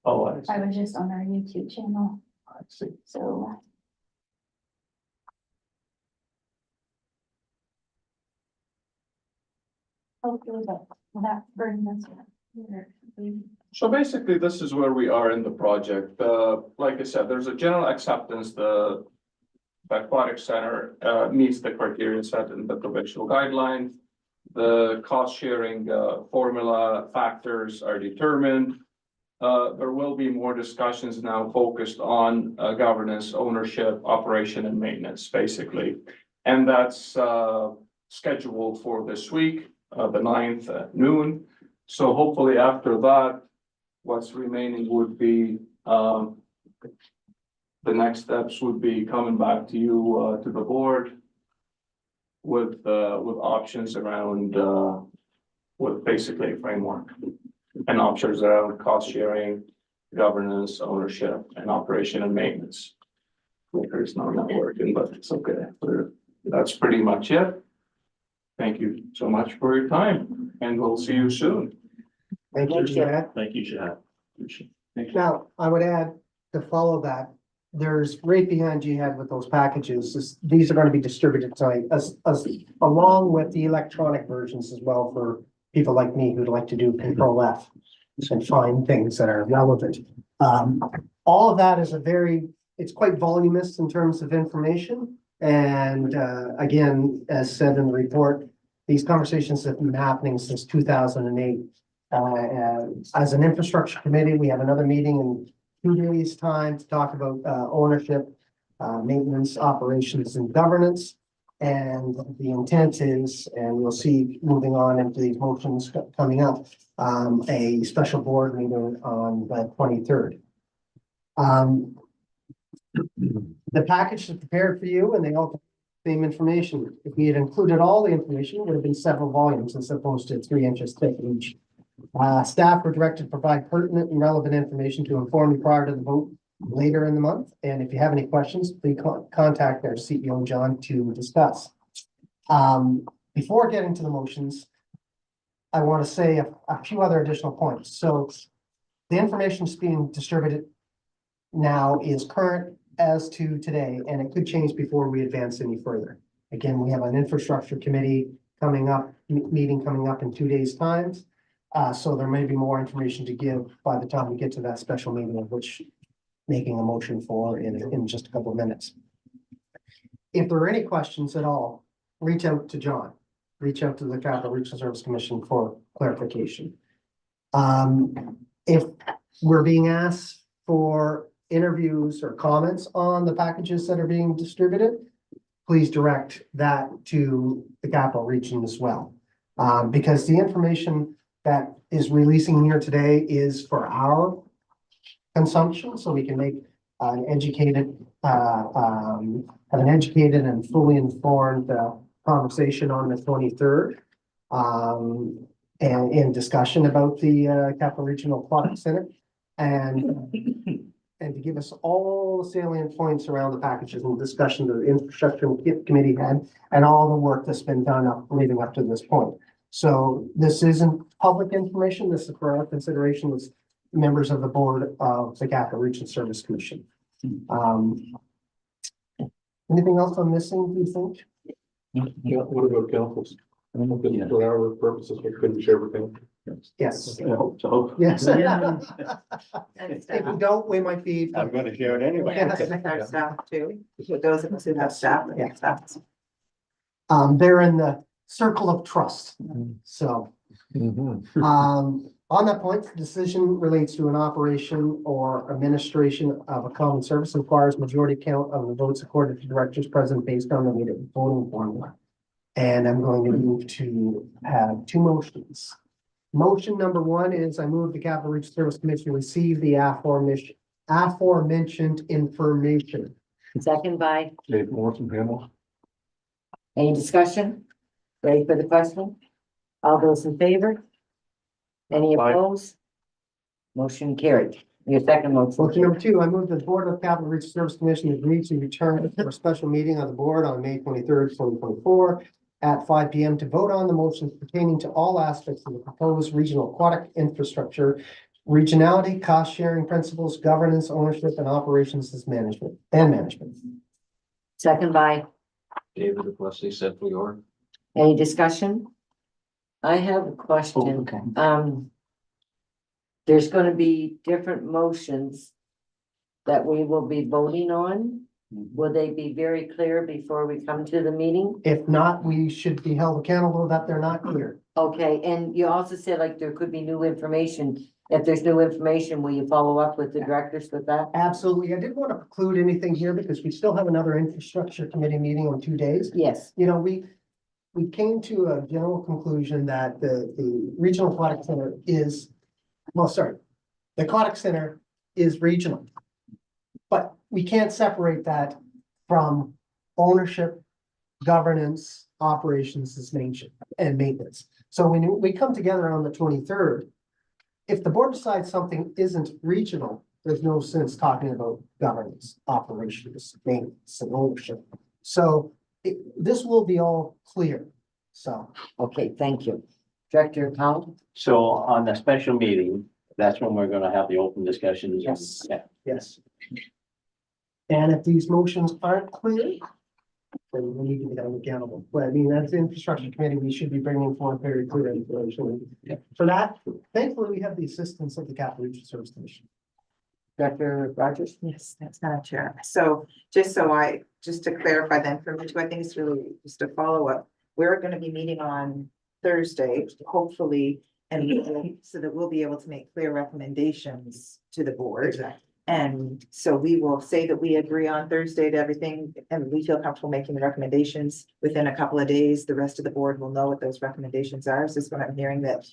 Oh, I I was just on our YouTube channel, see. so. Hopefully that brings us here. So basically, this is where we are in the project. Like I said, there's a general acceptance. The aquatic center meets the criteria set in the provincial guidelines. The cost sharing formula factors are determined. There will be more discussions now focused on governance, ownership, operation, and maintenance, basically. And that's scheduled for this week, the 9th at noon. So hopefully after that, what's remaining would be the next steps would be coming back to you to the board with options around with basically a framework and options around cost sharing, governance, ownership, and operation and maintenance. Clicker's not working, but it's okay. That's pretty much it. Thank you so much for your time, and we'll see you soon. Thank you, Chad. Thank you, Chad. Now, I would add to follow that, there's right behind Jihad with those packages, these are going to be distributed tonight as along with the electronic versions as well for people like me who'd like to do Control F and find things that are relevant. All of that is it's quite voluminous in terms of information. And again, as said in the report, these conversations have been happening since 2008. As an infrastructure committee, we have another meeting in 2 days' time to talk about ownership, maintenance, operations, and governance. And the intent is, and we'll see moving on into these motions coming up, a special board meeting on the 23rd. The package is prepared for you and they all have the same information. If we had included all the information, it would have been several volumes as opposed to 3 inches thick each. Staff were directed to provide pertinent and relevant information to inform you prior to the vote later in the month. And if you have any questions, please contact our CEO, John, to discuss. Before getting to the motions, I want to say a few other additional points. So the information that's being distributed now is current as to today, and it could change before we advance any further. Again, we have an infrastructure committee coming up, meeting coming up in 2 days' time. So there may be more information to give by the time we get to that special meeting, of which making a motion for in just a couple of minutes. If there are any questions at all, reach out to John, reach out to the Capital Regional Service Commission for clarification. If we're being asked for interviews or comments on the packages that are being distributed, please direct that to the Capital Region as well. Because the information that is releasing here today is for our consumption, so we can make an educated, have an educated and fully informed conversation on the 23rd. And in discussion about the Capital Regional Aquatic Center and to give us all the salient points around the packages and discussion that the infrastructure committee had and all the work that's been done leading up to this point. So this isn't public information. This is for our consideration as members of the board of the Capital Regional Service Commission. Anything else I'm missing, do you think? Yeah, what about councils? For our purposes, we couldn't share everything. Yes. I hope so. Yes. And If staff. we don't, we might be. I'm gonna share it anyway. Yes. With our staff too, with those of us who have staff, Yeah. staff. They're in the circle of trust. So, Mhm. on that point, the decision relates to an operation or administration of a common service and requires majority count of the votes according to directors present based on the meeting voting formula. And I'm going to move to have two motions. Motion number one is I move the Capital Regional Service Commission receive the aforementioned information. Second by, Dave Morrison, Hamel. any discussion? Ready for the question? All those in favor? Any Aye. opposed? Motion carried. Your second Motion motion. number two, I move that the Board of Capital Regional Service Commission agree to return for a special meeting of the board on May 23rd, 2024 at 5 p.m. to vote on the motions pertaining to all aspects of the proposed regional aquatic infrastructure, regionality, cost sharing principles, governance, ownership, and operations as management. Second by, David, if Leslie said we are. any discussion? I have a Oh, question. okay. There's gonna be different motions that we will be voting on. Will they be very clear before we come to the meeting? If not, we should be held accountable that they're not clear. Okay, and you also said like there could be new information. If there's new information, will you follow up with the directors with that? Absolutely. I didn't want to preclude anything here because we still have another infrastructure committee meeting in 2 days. Yes, You know, we came to a general conclusion that the regional aquatic center is, the aquatic center is regional. But we can't separate that from ownership, governance, operations and maintenance. So when we come together on the 23rd, if the board decides something isn't regional, there's no sense talking about governance, operations, maintenance, and ownership. So this will be all clear, so. okay, thank you. Director Powell? So on the special meeting, that's when we're gonna have the open discussions. Yes. Yeah. Yes. And if these motions aren't clear, then we need to be held accountable. But I mean, as the infrastructure committee, we should be bringing forward very clear information. For that, thankfully, we have the assistance of the Capital Regional Service Commission. Director Rogers? Yes, that's Madam Chair. So just to clarify then for me too, I think it's really just a follow-up. We're gonna be meeting on Thursday, hopefully, and so that we'll be able to make clear recommendations to the board. Exactly. And so we will say that we agree on Thursday to everything and we feel comfortable making the recommendations within a couple of days. The rest of the board will know what those recommendations are. Is this what I'm hearing that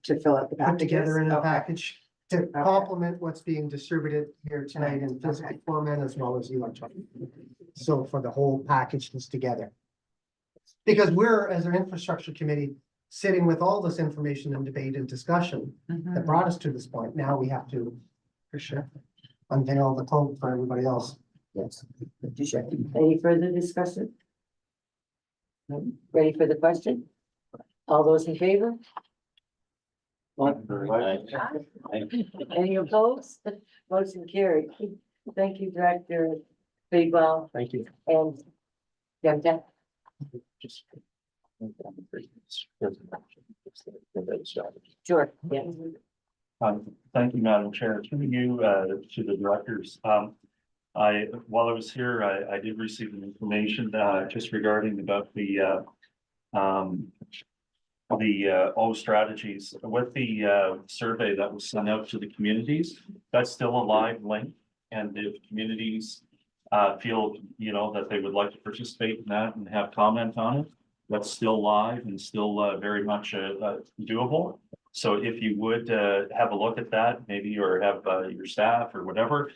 to fill out the Put packages? together in a Okay. package to complement what's being distributed here tonight in physical format as well as electronic. So for the whole package is together. Because we're, as an infrastructure committee, sitting with all this information and debate and discussion that brought us to this point. Now we have to, for sure, unveil the code for everybody else. Yes. Any further discussion? No? Ready for the question? All those in favor? Any opposed? Motion carried. Thank you, Director Bidwell Thank you. and Demta. Sure, yeah. Thank you, Madam Chair. Through you, to the directors. While I was here, I did receive an information, just regarding about the O strategies with the, survey that was sent out to the communities. That's still a live link. And if communities, feel, that they would like to participate in that and have comment on it, that's still live and still, very much, doable. So if you would have a look at that, maybe, or have your staff or whatever,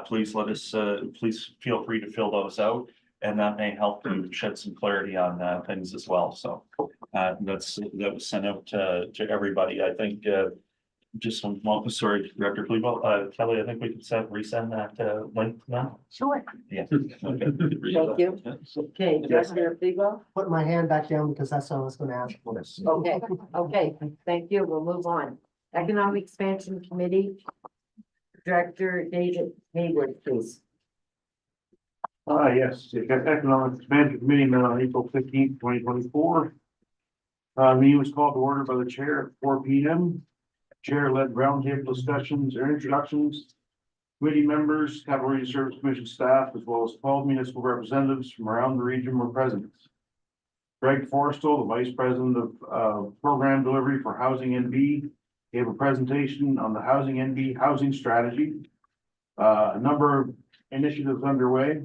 please let us, please feel free to fill those out. And that may help to shed some clarity on things as well. So that was sent out to everybody. I think just one, sorry, Director Klebo, Kelly, I think we could resend that link now. Sure. Yeah. Thank you. Okay, Director Flego? Put my hand back down because that's what I was gonna ask for. Okay, thank you. We'll move on. Economic Expansion Committee. Director David Hayward, please. Yes, the Economic Expansion Committee met on April 15th, 2024. Meeting was called to order by the chair at 4 p.m. Chair led roundtable discussions or introductions. Committee members, Capital Region Service Commission staff, as well as 12 municipal representatives from around the region were present. Greg Forrestal, the Vice President of Program Delivery for Housing NB, gave a presentation on the Housing NB housing strategy. A number of initiatives underway,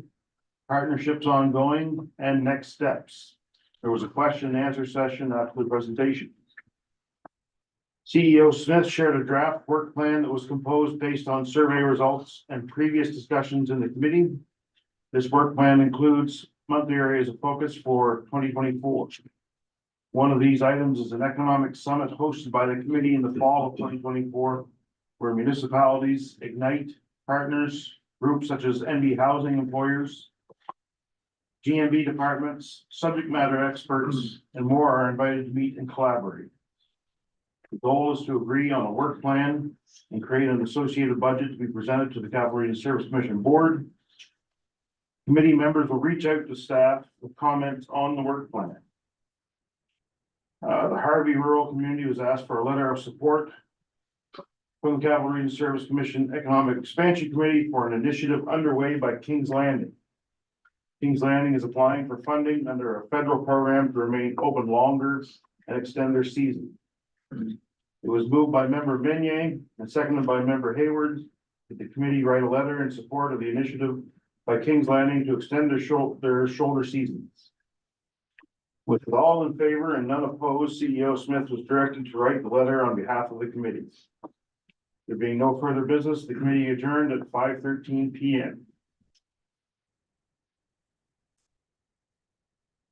partnerships ongoing, and next steps. There was a question and answer session after the presentation. CEO Smith shared a draft work plan that was composed based on survey results and previous discussions in the committee. This work plan includes monthly areas of focus for 2024. One of these items is an economic summit hosted by the committee in the fall of 2024, where municipalities, Ignite, partners, groups such as NB Housing employers, GMB departments, subject matter experts, and more are invited to meet and collaborate. The goal is to agree on a work plan and create an associated budget to be presented to the Capital Region Service Commission Board. Committee members will reach out to staff with comments on the work plan. The Harvey Rural Community was asked for a letter of support from the Capital Region Service Commission Economic Expansion Committee for an initiative underway by Kings Landing. Kings Landing is applying for funding under a federal program to remain open longer and extend their season. It was moved by member Vignay and seconded by member Hayward that the committee write a letter in support of the initiative by Kings Landing to extend their shoulder seasons. With all in favor and none opposed, CEO Smith was directed to write the letter on behalf of the committee. There being no further business, the committee adjourned at 5:13 p.m.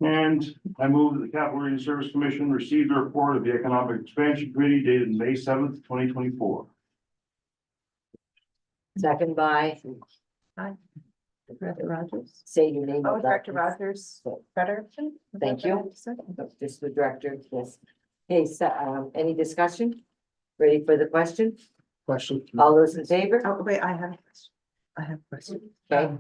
And I move that the Capital Region Service Commission receive the report of the Economic Expansion Committee dated May 7th, 2024. Second by. Director Rogers. Say your name. Oh, Director Rogers, Frederickson? Thank you. Just the director, yes. Okay, so, any discussion? Ready for the question? Question. All those in favor? Oh, wait, I have a question. I have a question. Okay.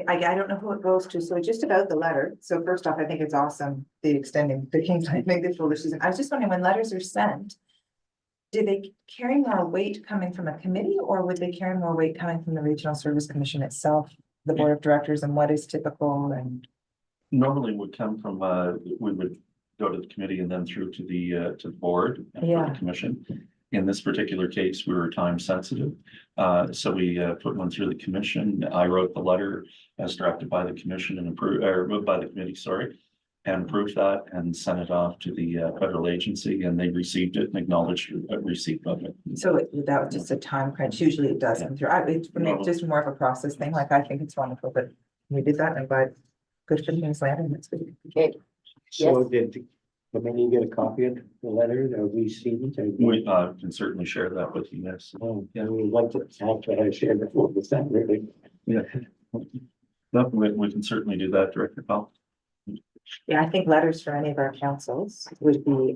I don't know who it goes to, so just about the letter. So first off, I think it's awesome, the extending the Kings Landing the shoulder season. I was just wondering, when letters are sent, do they carry more weight coming from a committee, or would they carry more weight coming from the Regional Service Commission itself, the Board of Directors, and what is typical and? Normally would come from, we would go to the committee and then through to the board and for Yeah. the commission. In this particular case, we were time sensitive. So we put one through the commission. I wrote the letter as directed by the commission and approved, or by the committee, sorry, and approved that and sent it off to the federal agency, and they received it and acknowledged receipt of it. So that was just a time crunch. Usually it does come through. It's for me, it's just more of a process thing. Like, I think it's wonderful, but we did that, and but good for Kings Landing. That's good. Okay, So Yes. did the committee get a copy of the letter that we seen? We can certainly share that with you, yes. Oh, yeah, we would like to have shared before with that, really. Yeah. No, we can certainly do that, Director Powell. Yeah, I think letters for any of our councils would be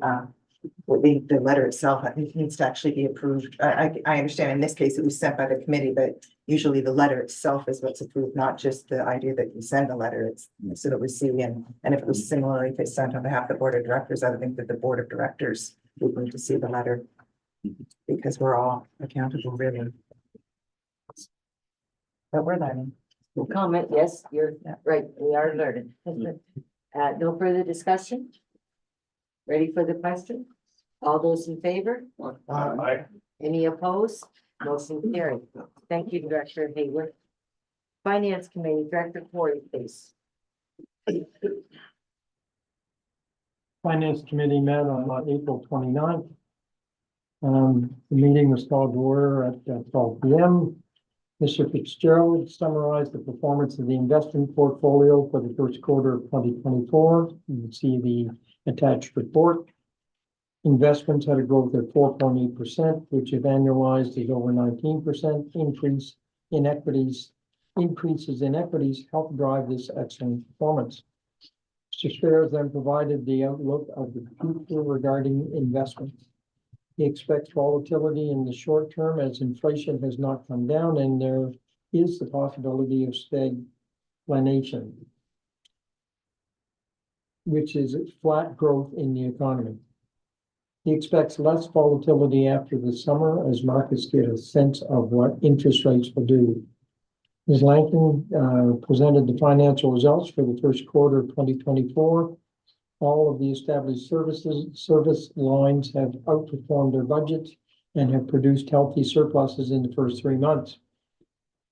well, the letter itself, I think needs to actually be approved. I understand in this case it was sent by the committee, but usually the letter itself is what's approved, not just the idea that you send a letter. It's so that we see, and if it was similarly, if it's sent on behalf of the board of directors, I would think that the board of directors would need to see the letter. Because we're all accountable, really. But we're learning. Comment, yes, you're Yeah. right, we are learning. No further discussion? Ready for the question? All those in favor? Any opposed? Motion carried. Thank you, Director Hayward. Finance Committee, Director Corey, please. Finance Committee met on April 29th. The meeting was called to order at 12 p.m. Mr. Fitzgerald summarized the performance of the investment portfolio for the first quarter of 2024. You can see the attached report. Investments had a growth of 4.8%, which if annualized is over 19% increase in equities. Increases in equities helped drive this excellent performance. Mr. Spears then provided the outlook of the future regarding investments. He expects volatility in the short term as inflation has not come down and there is the possibility of stagnation, which is flat growth in the economy. He expects less volatility after the summer as markets get a sense of what interest rates will do. Ms. Langton presented the financial results for the first quarter of 2024. All of the established service lines have outperformed their budgets and have produced healthy surpluses in the first 3 months,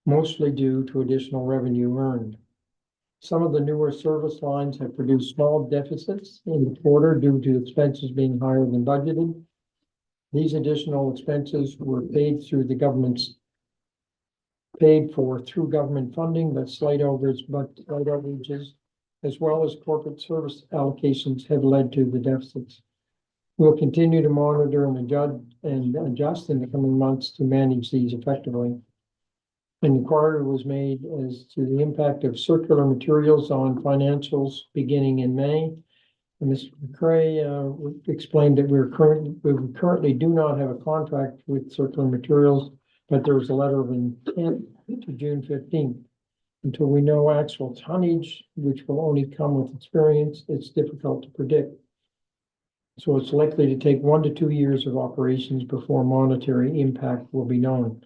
mostly due to additional revenue earned. Some of the newer service lines have produced small deficits in the quarter due to expenses being higher than budgeted. These additional expenses were paid for through government funding, but slight overages, as well as corporate service allocations have led to the deficits. We'll continue to monitor and adjust in the coming months to manage these effectively. An inquiry was made as to the impact of circular materials on financials beginning in May. And Mr. McCray explained that we currently do not have a contract with circular materials, but there was a letter of intent to June 15th. Until we know actual tonnage, which will only come with experience, it's difficult to predict. So it's likely to take 1 to 2 years of operations before monetary impact will be known.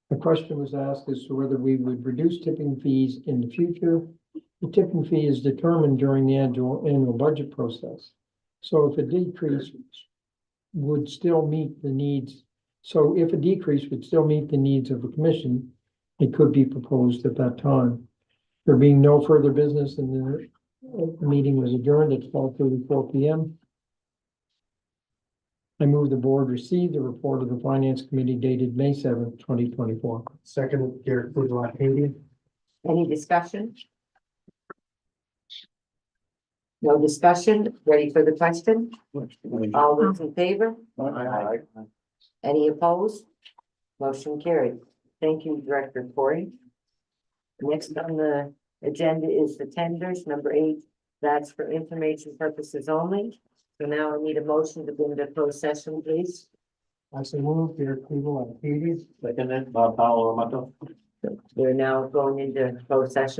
The question was asked as to whether we would reduce tipping fees in the future. The tipping fee is determined during the annual budget process. So if a decrease would still meet the needs, of the commission, it could be proposed at that time. There being no further business, and the meeting was adjourned at 12:34 p.m. I move the board receive the report of the Finance Committee dated May 7th, 2024. Second, Garrett Bourgeois. Any discussion? No discussion? Ready for the question? All those in favor? Any opposed? Motion carried. Thank you, Director Corey. Next on the agenda is the tenders, number 8. That's for information purposes only. So now I need a motion to go into closed session, please. I so move, Garrett Bourgeois. Second, Bob Powell, We're now going into closed session.